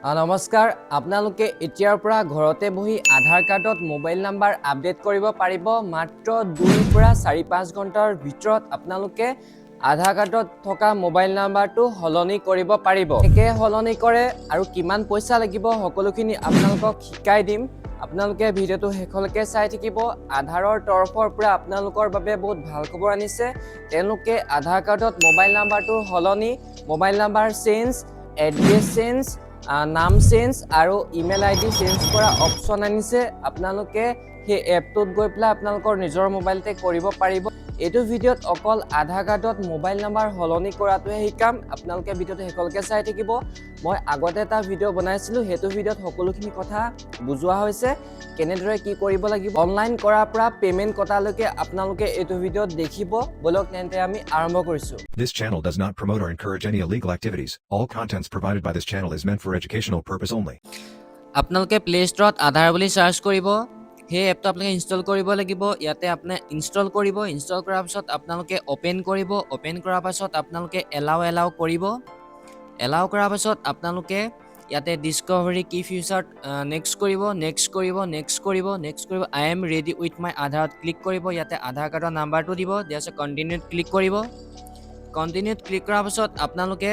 নমস্কাৰ আপোনালোকে এতিয়াৰ পৰা ঘৰতে বহি আধাৰ কাৰ্ডত মোবাইল নাম্বাৰ আপডেট কৰিব পাৰিব মাত্ৰ 2 পৰা 4-5 ঘণ্টাৰ ভিতৰত আপোনালোকে আধাৰ কাৰ্ডত থকা মোবাইল নাম্বাৰটো হলনি কৰিব পাৰিব একে হলনি কৰে আৰু কিমান পইচা লাগিব সকলোখিনি আপোনালোকক শিকাই দিম আপোনালোকে ভিডিওটো শেষলৈকে চাই থাকিব আধাৰৰ তৰফৰ পৰা আপোনালোকৰ বাবে বহুত ভাল খবৰ আনিছে তেওঁলোকে আধাৰ কাৰ্ডত মোবাইল নাম্বাৰটো হলনি mobile number change address change নাম চেঞ্জ আৰু ইমেইল আইডি চেঞ্জ কৰা অপচন আনিছে আপোনালোকে সেই এপটোত গৈ পেলাই আপোনালোকৰ নিজৰ মোবাইলতে কৰিব পাৰিব এইটো ভিডিওত অকল আধাৰ কাৰ্ডত মোবাইল নাম্বাৰ হলনি কৰাটোহে শিকাম আপোনালোকে ভিডিওটো শেষলৈকে চাই থাকিব মই আগতে এটা ভিডিও বনাইছিলো হেতু ভিডিওত সকলোখিনি কথা বুজোৱা হৈছে কেনেদৰে কি কৰিব লাগিব অনলাইন কৰাৰ পৰা পেমেন্ট কটালৈকে আপোনালোকে এইটো ভিডিওত দেখিব বলক তেন্তে আমি আৰম্ভ কৰিছো This channel does not promote or encourage any illegal activities. All contents provided by this channel is meant for educational purpose only. আপোনালোকে প্লে ষ্টৰত আধাৰ বুলি সাৰ্চ কৰিব হে এপটো আপোনালোকে ইনষ্টল কৰিব লাগিব ইয়াতে আপুনি ইনষ্টল কৰিব ইনষ্টল কৰাৰ পিছত আপোনালোকে ওপেন কৰিব ওপেন কৰাৰ পিছত আপোনালোকে এলাও কৰিব এলাও কৰাৰ পিছত আপোনালোকে ইয়াতে ডিসকভাৰী কি ফিচাৰ নেক্সট কৰিব I am ready with my আধাৰত ক্লিক কৰিব ইয়াতে আধাৰ কাৰ্ডৰ নাম্বাৰটো দিব দিয়াৰ পিছত কণ্টিনিউত ক্লিক কৰিব কণ্টিনিউত ক্লিক কৰাৰ পিছত আপোনালোকে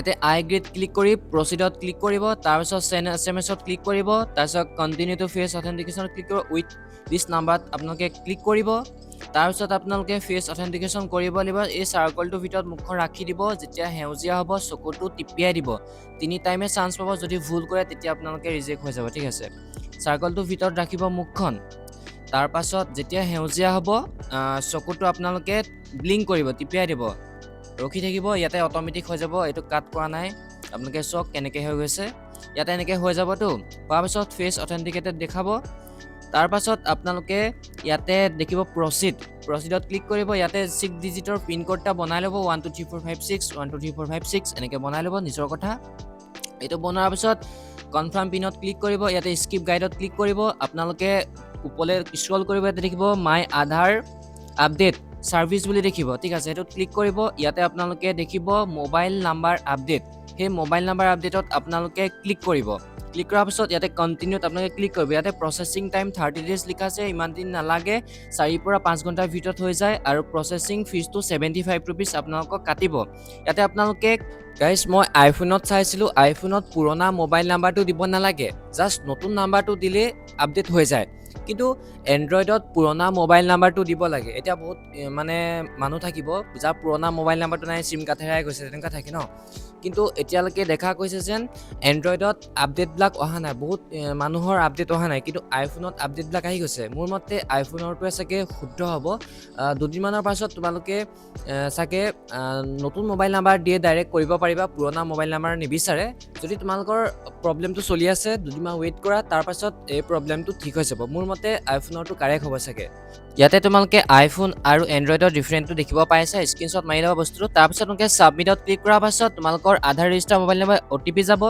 এতে আই গ্ৰেড ক্লিক কৰি প্ৰসিডত ক্লিক কৰিব তাৰ পিছত সেন্ড এছএমএছত ক্লিক কৰিব তাৰ পিছত continue to face authentication click কৰিব উইথ দিস নাম্বাৰত আপোনালোকে ক্লিক কৰিব তাৰ পিছত আপোনালোকে ফেস অথেন্টিকেশন কৰিব লাগিব এই সাৰ্কলটো ভিতৰত মুখখন ৰাখি দিব যেতিয়া হেউজিয়া হ'ব চকুটো টিপিয়াই দিব তিনি টাইমে চান্স পাব যদি ভুল কৰে তেতিয়া আপোনালোকে ৰিজেক্ট হৈ যাব ঠিক আছে সাৰ্কলটো ভিতৰত ৰাখিব মুখখন তাৰ পাছত যেতিয়া হেউজিয়া হ'ব চকুটো আপোনালোকে ব্লিংক কৰিব টিপিয়াই দিব ৰখি থাকিব ইয়াতে অটোমেটিক হৈ যাব এটো কাট কৰা নাই আপোনালোকে চক কেনেকৈ হৈ গৈছে ইয়াতে এনেকৈ হৈ যাবটো তাৰ পাছত ফেস অথেন্টিকেটেড দেখাব তাৰ পাছত আপোনালোকে ইয়াতে দেখিব প্ৰসিডত ক্লিক কৰিব ইয়াতে 6 ডিজিটৰ পিন কোডটা বনাই ল'ব 123456 এনেকৈ বনাই ল'ব নিজৰ কথা এটো বনোৱাৰ পিছত কনফাৰ্ম পিনত ক্লিক কৰিব ইয়াতে স্কিপ গাইডত ক্লিক কৰিব আপোনালোকে ওপৰলৈ স্ক্ৰল কৰিব ইয়াতে দেখিব মাই আধাৰ আপডেট সাৰ্ভিস বুলি দেখিব ঠিক আছে এটো ক্লিক কৰিব ইয়াতে আপোনালোকে দেখিব মোবাইল নাম্বাৰ আপডেট হে মোবাইল নাম্বাৰ আপডেটত আপোনালোকে ক্লিক কৰিব ক্লিক কৰাৰ পিছত ইয়াতে কন্টিনিউত আপোনালোকে ক্লিক কৰিব ইয়াতে প্ৰসেসিং টাইম 30 ডেজ লিখা আছে ইমান দিন নালাগে 4 পৰা 5 ঘণ্টাৰ ভিতৰত হৈ যায় আৰু প্ৰসেসিং ফিজটো 75 रुपीस আপোনালোকক কাটিব ইয়াতে আপোনালোকে গাইস মই আইফোনত চাইছিলো আইফোনত পুৰণা মোবাইল নাম্বাৰটো দিব নালাগে জাস্ট নতুন নাম্বাৰটো দিলে আপডেট হৈ যায় কিন্তু এন্ড্ৰইডত পুৰণা মোবাইল নাম্বাৰটো দিব লাগে এটা বহুত মানে মানুহ থাকিব যাৰ পুৰণা মোবাইল নাম্বাৰটো নাই সিম কাৰ্ড হেৰাই গৈছে তেনেকা থাকে ন কিন্তু এতিয়ালৈকে দেখা গৈছে যেন এন্ড্ৰইডত আপডেট ব্লক অহা নাই বহুত মানুহৰ আপডেট অহা নাই কিন্তু আইফোনত আপডেট ব্লক আহি গৈছে মোৰ মতে আইফোনৰটো চাগে শুদ্ধ হ'ব দুদিনমানৰ পাছত তোমালোকে চাগে নতুন মোবাইল নাম্বাৰ দিয়ে ডাইৰেক্ট কৰিব পাৰিবা পুৰণা মোবাইল নাম্বাৰ নিবিচাৰে যদি তোমালোকৰ প্ৰবলেমটো চলি আছে দুদিনমান ৱেইট কৰা তাৰ পাছত এই প্ৰবলেমটো ঠিক হৈ যাব মোৰ মতে আইফোনৰটো কাৰেক্ট হ'ব চাগে ইয়াতে তোমালোকে আইফোন আৰু এন্ড্ৰইডৰ ডিফাৰেন্সটো দেখিব পাইছা স্ক্ৰিনশ্বট মাৰি লবা বস্তুটো তাৰ পাছত তোমালোকে সাবমিটত ক্লিক কৰাৰ পাছত তোমালোকৰ আধাৰ ৰেজিষ্টাৰ মোবাইল নাম্বাৰ ওটিপি যাব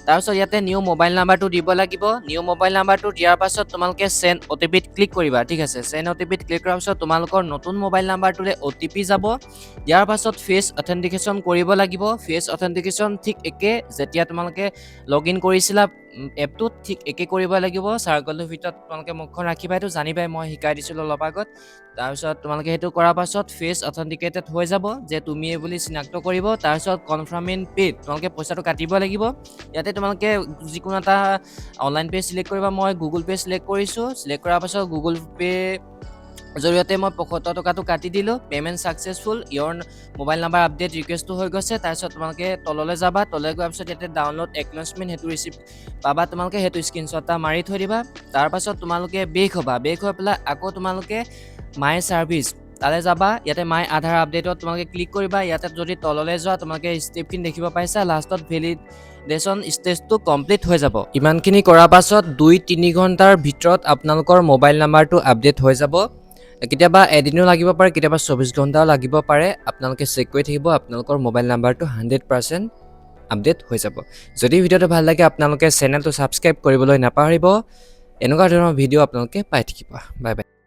তাৰ পাছত ইয়াতে নিউ মোবাইল নাম্বাৰটো দিব লাগিব নিউ মোবাইল নাম্বাৰটো দিয়াৰ পাছত তোমালোকে সেন্ড ওটিপিত ক্লিক কৰিবা ঠিক আছে সেন্ড ওটিপিত ক্লিক কৰাৰ পাছত তোমালোকৰ নতুন মোবাইল নাম্বাৰটোলে ওটিপি যাব ইয়াৰ পাছত ফেস অথেন্টিকেশন কৰিব লাগিব ফেস অথেন্টিকেশন ঠিক একে যেতিয়া তোমালোকে লগইন কৰিছিলা এপটো ঠিক একে কৰিব লাগিব সাৰ্কলটোৰ ভিতৰত তোমালোকে মুখখন ৰাখিবা এটো জানিবাই মই শিকাই দিছিলো অলপ আগত তাৰপিছত তোমালোকে হেতু কৰাৰ পাছত ফেস অথেন্টিকেটেড হৈ যাব যে তুমি এই বুলি চিনাক্ত কৰিব তাৰপিছত কনফাৰ্মিং পে তোমালোকে পইচাটো কাটিব লাগিব ইয়াতে তোমালোকে যিকোনো এটা অনলাইন পে সিলেক্ট কৰিবা মই গুগল পে সিলেক্ট কৰিছো সিলেক্ট কৰাৰ পাছত গুগল পে জৰিয়তে মই 75 টকাটো কাটি দিলো payment successful your mobile number update ৰিকুৱেষ্টটো হৈ গৈছে তাৰপিছত তোমালোকে তললৈ যাবা তললৈ যোৱাৰ পিছত ইয়াতে ডাউনলোড একনলেজমেন্ট হেতু ৰিসিপ্ট পাবা তোমালোকে হেতু স্ক্ৰিনশ্বট এটা মাৰি থৈ দিবা তাৰ পাছত তোমালোকে বেক হৈ পেলাই আকৌ তোমালোকে মাই সাৰ্ভিস তালে যাবা ইয়াতে মাই আধাৰ আপডেটত তোমালোকে ক্লিক কৰিবা ইয়াতে যদি তললৈ যোৱা তোমালোকে ষ্টেপখিনি দেখিব পাইছা লাষ্টত ভেলিডেশন ষ্টেজটো কমপ্লিট হৈ যাব ইমানখিনি কৰাৰ পাছত 2-3 ঘণ্টাৰ ভিতৰত আপোনালোকৰ মোবাইল নাম্বাৰটো আপডেট হৈ যাব কেতিয়াবা এদিনো লাগিব পাৰে কেতিয়াবা 24 ঘণ্টাও লাগিব পাৰে আপোনালোকে চেক কৰি থাকিব আপোনালোকৰ মোবাইল নাম্বাৰটো 100% আপডেট হৈ যাব যদি ভিডিওটো ভাল লাগে আপোনালোকে চেনেলটো সাবস্ক্ৰাইব কৰিবলৈ নাপাহৰিব এনেকুৱা ধৰণৰ ভিডিও আপোনালোকে পাই থাকিব বাই বাই